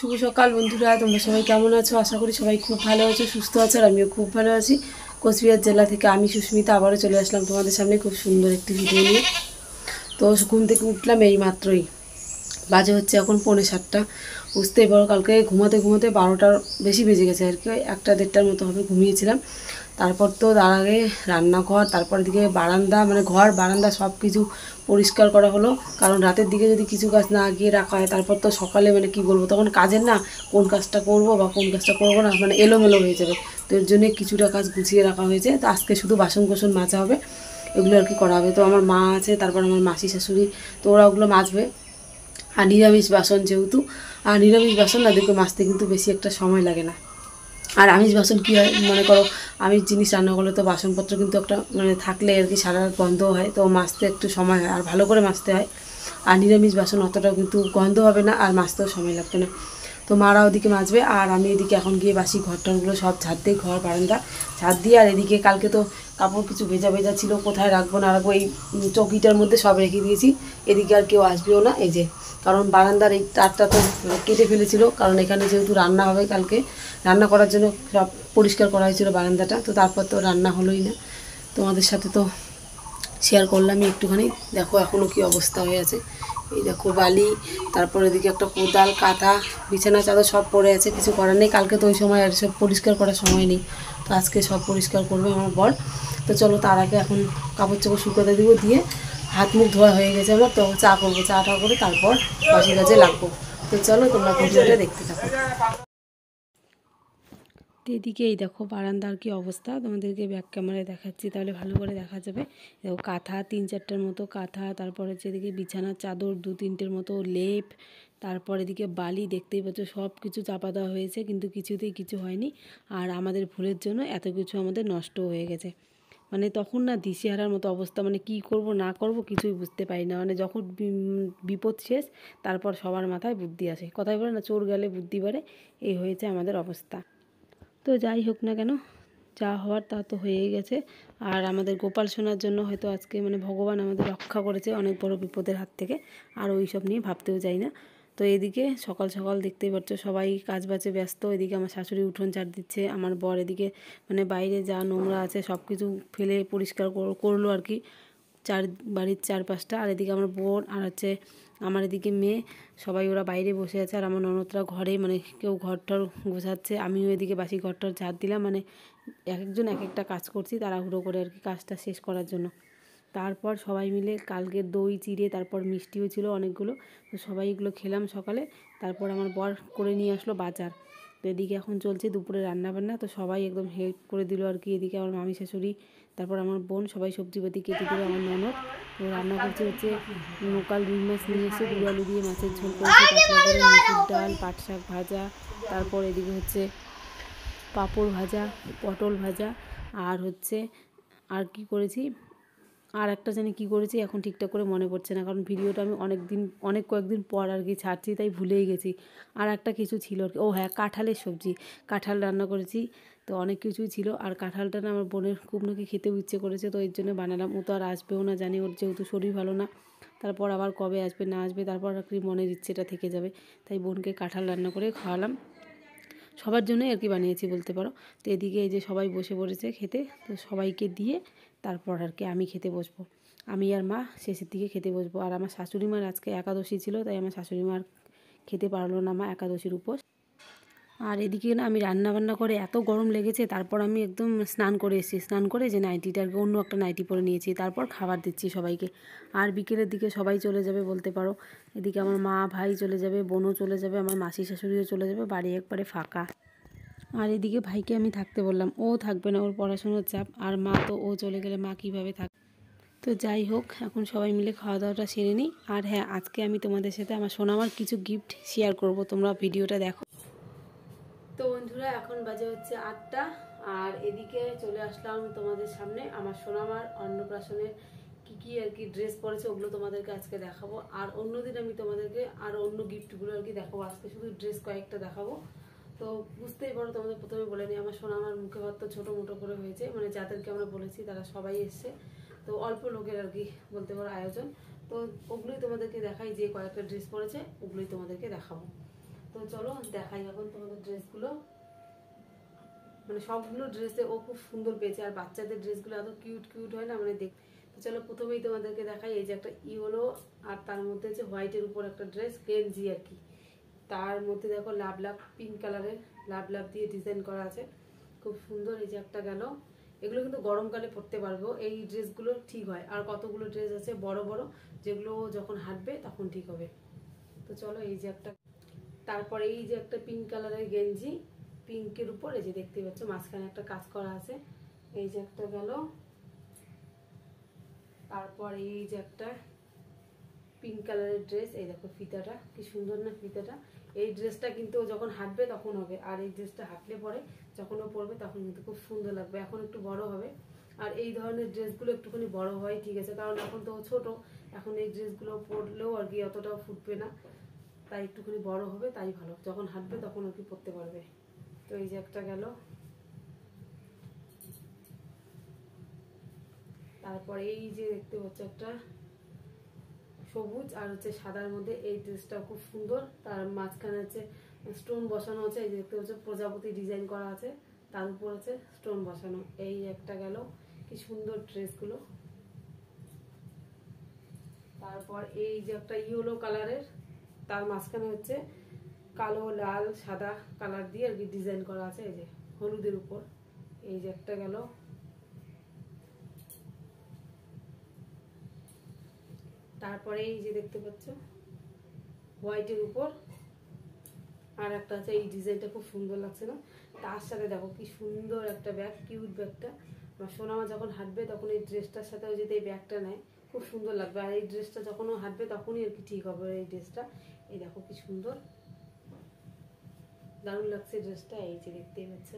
শুভ সকাল বন্ধুরা, তোমরা সবাই কেমন আছো? আশা করি সবাই খুব ভালো আছো, সুস্থ আছো। আর আমিও খুব ভালো আছি। কোচবিহার জেলা থেকে আমি সুস্মিতা আবারও চলে আসলাম তোমাদের সামনে খুব সুন্দর একটি ভিডিও নিয়ে। তো ঘুম থেকে উঠলাম এই মাত্রই, বাজে হচ্ছে এখন 6:45। বুঝতেই পারো কালকে ঘুমাতে ঘুমাতে 12টার বেশি বেজে গেছে আর কি, 1-1:30টার মতো হবে ঘুমিয়েছিলাম। তারপর তো তার আগে রান্নাঘর, তারপর দিকে বারান্দা, মানে ঘর বারান্দা সব কিছু পরিষ্কার করা হলো। কারণ রাতের দিকে যদি কিছু কাজ না গিয়ে রাখা হয়, তারপর তো সকালে মানে কি বলবো, তখন কাজের না কোন কাজটা করব বা কোন কাজটা করবো না, মানে এলোমেলো হয়ে যাবে। তো এর জন্য কিছুটা কাজ গুছিয়ে রাখা হয়েছে। তো আজকে শুধু বাসন কোসন মাজা হবে, এগুলো আর কি করা হবে। তো আমার মা আছে, তারপর আমার মাসি শাশুড়ি, তো ওরা ওগুলো মাজবে। আর নিরামিষ বাসন যেহেতু, আর নিরামিষ বাসন না দেখবে মাজতে কিন্তু বেশি একটা সময় লাগে না। আর আমিষ বাসন কী হয়, মনে করো আমিষ জিনিস রান্না করলে তো বাসনপত্র কিন্তু একটা মানে থাকলে আর কি সারা রাত গন্ধ হয়, তো মাজতে একটু সময় হয় আর ভালো করে মাজতে হয়। আর নিরামিষ বাসন অতটাও কিন্তু গন্ধ হবে না আর মাজতেও সময় লাগবে না। তো মারা ওদিকে মাজবে আর আমি এদিকে এখন গিয়ে বাসি ঘরটরগুলো সব ঝাড় দিই, ঘর বারান্দা ঝাড় দিই। আর এদিকে কালকে তো কাপড় কিছু ভেজা ভেজা ছিল, কোথায় রাখবো না রাখবো এই চৌকিটার মধ্যে সব রেখে দিয়েছি। এদিকে আর কেউ আসবেও না, এই যে কারণ বারান্দার এই তারটা তো কেটে ফেলেছিল, কারণ এখানে যেহেতু রান্না হবে কালকে, রান্না করার জন্য সব পরিষ্কার করা হয়েছিল বারান্দাটা। তো তারপর তো রান্না হলোই না, তোমাদের সাথে তো শেয়ার করলামই একটুখানি। দেখো এখনও কি অবস্থা হয়ে আছে, এই দেখো বালি, তারপর এদিকে একটা কোদাল, কাঁথা, বিছানা চাদর সব পড়ে আছে, কিছু করার নেই। কালকে তো ওই সময় আর সব পরিষ্কার করার সময় নেই, তো আজকে সব পরিষ্কার করবে আমার বর। তো চলো তার আগে এখন কাপড় চাপড় শুকোতে দিব, দিয়ে হাত মুখ ধোয়া হয়ে গেছে আমার, তো চা করবো, চাটা করে তারপর বাসি কাজে লাগবো। তো চলো তোমরা ভিডিওটা দেখতে থাকো। তো এদিকে এই দেখো বারান্দার কি অবস্থা, তোমাদেরকে ব্যাক ক্যামেরায় দেখাচ্ছি তাহলে ভালো করে দেখা যাবে। দেখো কাঁথা 3-4টার মতো কাঁথা, তারপর হচ্ছে এদিকে বিছানার চাদর 2-3টের মতো লেপ, তারপর এদিকে বালি, দেখতেই পাচ্ছ সব কিছু চাপা দেওয়া হয়েছে, কিন্তু কিছুতেই কিছু হয়নি। আর আমাদের ভুলের জন্য এত কিছু আমাদের নষ্ট হয়ে গেছে। মানে তখন না দিশেহারার মতো অবস্থা, মানে কি করব না করব কিছুই বুঝতে পারি না। মানে যখন বিপদ শেষ, তারপর সবার মাথায় বুদ্ধি আসে, কথাই বলে না, চোর গেলে বুদ্ধি বাড়ে। এই হয়েছে আমাদের অবস্থা। তো যাই হোক না কেন, যা হওয়ার তা তো হয়েই গেছে। আর আমাদের গোপাল সোনার জন্য হয়তো আজকে মানে ভগবান আমাদের রক্ষা করেছে অনেক বড় বিপদের হাত থেকে। আর ওই সব নিয়ে ভাবতেও যাই না। তো এদিকে সকাল সকাল দেখতেই পাচ্ছ সবাই কাজ বাজে ব্যস্ত। এদিকে আমার শাশুড়ি উঠোন ঝাড় দিচ্ছে, আমার বর এদিকে মানে বাইরে যা নোংরা আছে সব কিছু ফেলে পরিষ্কার করলো আর কি, বাড়ির চারপাশটা। আর এদিকে আমার বোন আর হচ্ছে আমার এদিকে মেয়ে, সবাই ওরা বাইরে বসে আছে। আর আমার ননদরা ঘরে, মানে কেউ ঘরটর গোছাচ্ছে, আমিও এদিকে বাসি ঘরটর ঝাড় দিলাম। মানে এক একজন এক একটা কাজ করছি তাড়াহুড়ো করে আর কি, কাজটা শেষ করার জন্য। তারপর সবাই মিলে কালকের দই চিড়ে, তারপর মিষ্টিও ছিল অনেকগুলো, তো সবাই এগুলো খেলাম সকালে। তারপর আমার বর করে নিয়ে আসলো বাজার। তো এদিকে এখন চলছে দুপুরে রান্নাবান্না, তো সবাই একদম হেল্প করে দিল আর কি। এদিকে আমার মামি শাশুড়ি, তারপর আমার বোন, সবাই সবজিপাতি কেটে দিল। আমার ননদ তো রান্না করছে হচ্ছে লোকাল রুই মাছ নিয়ে এসে গুঁড়ো আলু দিয়ে মাছের ঝোল করেছি পাতলা করে, মুসুর ডাল, পাট শাক ভাজা, তারপর এদিকে হচ্ছে পাঁপড় ভাজা, পটল ভাজা, আর হচ্ছে আর কি করেছি, আর একটা জানি কী করেছি এখন ঠিকঠাক করে মনে পড়ছে না, কারণ ভিডিওটা আমি অনেক কয়েকদিন পর আর কি ছাড়ছি, তাই ভুলেই গেছি। আর একটা কিছু ছিল আর কি, ও হ্যাঁ কাঁঠালের সবজি, কাঁঠাল রান্না করেছি। তো অনেক কিছুই ছিল। আর কাঁঠালটা না আমার বোনের খুব নাকি খেতেও ইচ্ছে করেছে, তো এর জন্য বানালাম। ও তো আর আসবেও না জানি, ওর যেহেতু শরীর ভালো না। তারপর আবার কবে আসবে না আসবে, তারপর আর কি মনের ইচ্ছেটা থেকে যাবে। তাই বোনকে কাঁঠাল রান্না করে খাওয়ালাম, সবার জন্যই আর কি বানিয়েছি বলতে পারো। তো এদিকে এই যে সবাই বসে পড়েছে খেতে, তো সবাইকে দিয়ে তারপর আর কি আমি খেতে বসবো। আমি আর মা শেষের দিকে খেতে বসবো। আর আমার শাশুড়ি মার আজকে একাদশী ছিল, তাই আমার শাশুড়ি মার খেতে পারলো না, মা একাদশীর উপোস। আর এদিকে না আমি রান্নাবান্না করে এত গরম লেগেছে, তারপর আমি একদম স্নান করে এসেছি, স্নান করে যে নাইটিটা আর কি অন্য একটা নাইটি পরে নিয়েছি, তারপর খাবার দিচ্ছি সবাইকে। আর বিকেলের দিকে সবাই চলে যাবে বলতে পারো। এদিকে আমার মা ভাই চলে যাবে, বোনও চলে যাবে, আমার মাসি শাশুড়িও চলে যাবে, বাড়ি একবারে ফাঁকা। আর এদিকে ভাইকে আমি থাকতে বললাম, ও থাকবে না, ওর পড়াশোনার চাপ। আর মা তো, ও চলে গেলে মা কীভাবে থাকবে। তো যাই হোক, এখন সবাই মিলে খাওয়া দাওয়াটা সেরে নিই। আর হ্যাঁ, আজকে আমি তোমাদের সাথে আমার সোনামার কিছু গিফট শেয়ার করব, তোমরা ভিডিওটা দেখো। তো বন্ধুরা এখন বাজে হচ্ছে 8টা, আর এদিকে চলে আসলাম তোমাদের সামনে আমার সোনামার অন্নপ্রাশনের কি আর কি ড্রেস পরেছে ওগুলো তোমাদেরকে আজকে দেখাবো। আর অন্যদিন আমি তোমাদেরকে আর অন্য গিফটগুলো আর কি দেখাবো, আজকে শুধু ড্রেস কয়েকটা দেখাবো। তো বুঝতেই পারো, তোমাদের প্রথমে বলে নিই, আমার সোনামার মুখে ভাত তো ছোটো মোটো করে হয়েছে, মানে যাদেরকে আমরা বলেছি তারা সবাই এসছে। তো অল্প লোকের আর কি বলতে পারো আয়োজন। তো ওগুলোই তোমাদেরকে দেখাই, যে কয়েকটা ড্রেস পরেছে ওগুলোই তোমাদেরকে দেখাবো। তো চলো দেখাই এখন তোমাদের ড্রেসগুলো, মানে সবগুলো ড্রেসে ও খুব সুন্দর পেয়েছে, আর বাচ্চাদের ড্রেসগুলো এত কিউট কিউট হয় না, মানে দেখ। তো চলো প্রথমেই তোমাদেরকে দেখাই, এই যে একটা ইয়েলো আর তার মধ্যে হচ্ছে হোয়াইটের উপর একটা ড্রেস, গেঞ্জি আর কি। তার মধ্যে দেখো লাভ লাভ পিঙ্ক কালারের লাভ লাভ দিয়ে ডিজাইন করা আছে, খুব সুন্দর। এই যে একটা গেল, এগুলো কিন্তু গরমকালে পরতে পারবো, এই ড্রেসগুলো ঠিক হয়। আর কতগুলো ড্রেস আছে বড় বড়, যেগুলো যখন হাঁটবে তখন ঠিক হবে। তো চলো এই যে একটা, তারপরে এই যে একটা পিঙ্ক কালারের গেঞ্জি, পিঙ্কের উপর এই যে দেখতে পাচ্ছ মাঝখানে একটা কাজ করা আছে, এই যে একটা গেল। তারপর এই যে একটা পিঙ্ক কালারের ড্রেস, এই দেখো ফিতাটা কি সুন্দর না ফিতাটা। এই ড্রেসটা কিন্তু যখন হাঁটবে তখন হবে, আর এই ড্রেসটা হাঁটলে পরে যখন ও পরবে তখন কিন্তু খুব সুন্দর লাগবে। এখন একটু বড় হবে, আর এই ধরনের ড্রেসগুলো একটুখানি বড় হয় ঠিক আছে, কারণ এখন তো ছোট, এখন এই ড্রেসগুলো পরলেও আর কি অতটাও ফুটবে না, তাই একটুখানি বড় হবে তাই ভালো, যখন হাঁটবে তখন আর কি পরতে পারবে। তো এই যে একটা গেল। তারপরে এই যে দেখতে পাচ্ছ একটা সবুজ আর হচ্ছে সাদার মধ্যে, এই ড্রেসটা খুব সুন্দর, তার মাঝখানে হচ্ছে স্টোন বসানো আছে, এই যে দেখতে পাচ্ছ প্রজাপতি ডিজাইন করা আছে, তার উপর আছে স্টোন বসানো। এই একটা গেল, কি সুন্দর ড্রেসগুলো। তারপর এই যে একটা ইয়েলো কালারের, তার মাঝখানে হচ্ছে কালো লাল সাদা কালার দিয়ে আর কি ডিজাইন করা আছে, এই যে হলুদের উপর। এই যে একটা গেল। তারপরে এই যে দেখতে পাচ্ছ হোয়াইটের উপর আর একটা আছে, এই ডিজাইনটা খুব সুন্দর লাগছে না, তার সাথে দেখো কি সুন্দর একটা ব্যাগ, কিউট ব্যাগটা। আমার সোনামা যখন হাঁটবে তখন এই ড্রেসটার সাথে যদি এই ব্যাগটা নেয় খুব সুন্দর লাগবে, আর এই ড্রেসটা যখন ও হাঁটবে তখনই আর কি ঠিক হবে এই ড্রেসটা। এই দেখো কি সুন্দর, দারুণ লাগছে ড্রেসটা, এই যে দেখতেই পাচ্ছ।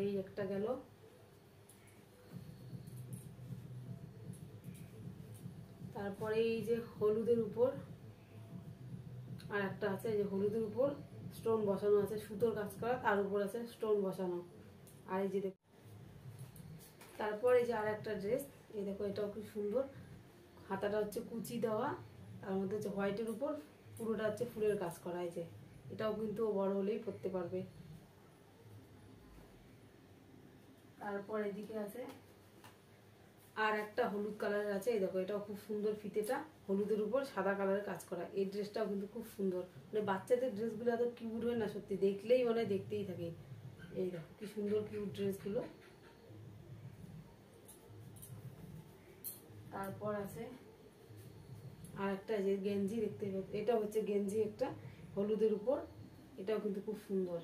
এই একটা গেল। তারপরে এই যে হলুদের উপর আর একটা আছে, এই যে হলুদের উপর স্টোন বসানো আছে, সুতোর কাজ করা, তার উপর আছে স্টোন বসানো। আর এই যে তারপর এই যে আর একটা ড্রেস, এই দেখো এটাও খুব সুন্দর, হাতাটা হচ্ছে কুচি দেওয়া, তার মধ্যে হচ্ছে হোয়াইটের উপর পুরোটা হচ্ছে ফুলের কাজ করা। এই যে এটাও কিন্তু বড় হলেই পরতে পারবে। তারপর এদিকে আছে আর একটা হলুদ কালারের আছে, এই দেখো এটাও খুব সুন্দর, ফিতেটা হলুদের উপর সাদা কালারের কাজ করা, এই ড্রেসটাও কিন্তু খুব সুন্দর। মানে বাচ্চাদের ড্রেসগুলো এত কিউট হয় না, সত্যি দেখলেই মানে দেখতেই থাকে। এই দেখো কি সুন্দর কিউট ড্রেসগুলো। তারপর আছে আর একটা যে গেঞ্জি দেখতে পাচ্ছি, এটা হচ্ছে গেঞ্জি একটা হলুদের উপর, এটাও কিন্তু খুব সুন্দর।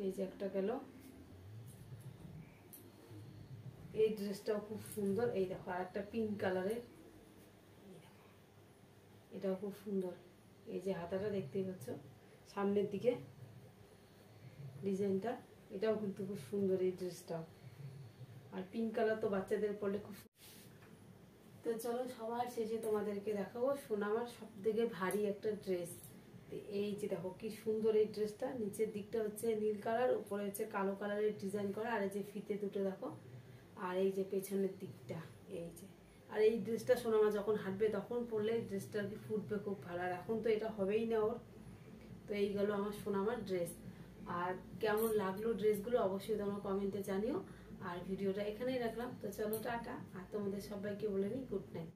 এই যে একটা গেল, এই ড্রেসটাও খুব সুন্দর। এই দেখো আর একটা পিঙ্ক কালারের, এটাও খুব সুন্দর। এই যে হাতাটা দেখতেই পাচ্ছ সামনের দিকে ডিজাইনটা, এটাও কিন্তু খুব সুন্দর এই ড্রেসটাও। আর পিঙ্ক কালার তো বাচ্চাদের পরলে খুব। তো চলো সবার শেষে তোমাদেরকে দেখাবো সোনামার সব থেকে ভারী একটা ড্রেস। এই যে দেখো কি সুন্দর এই ড্রেসটা, নিচের দিকটা হচ্ছে নীল কালার, উপরে হচ্ছে কালো কালারের ডিজাইন করা, আর এই যে ফিতে দুটো দেখো, আর এই যে পেছনের দিকটা এই যে। আর এই ড্রেসটা সোনামা যখন হাঁটবে তখন পরলে এই ড্রেসটা আর কি ফুটবে খুব ভালো, আর এখন তো এটা হবেই না ওর। তো এই গেল আমার সোনামার ড্রেস। আর কেমন লাগলো ড্রেসগুলো অবশ্যই তোমরা কমেন্টে জানিও। আর ভিডিওটা এখানেই রাখলাম, তো চলো টাটা, আর তোমাদের সবাইকে বলে নিই গুড নাইট।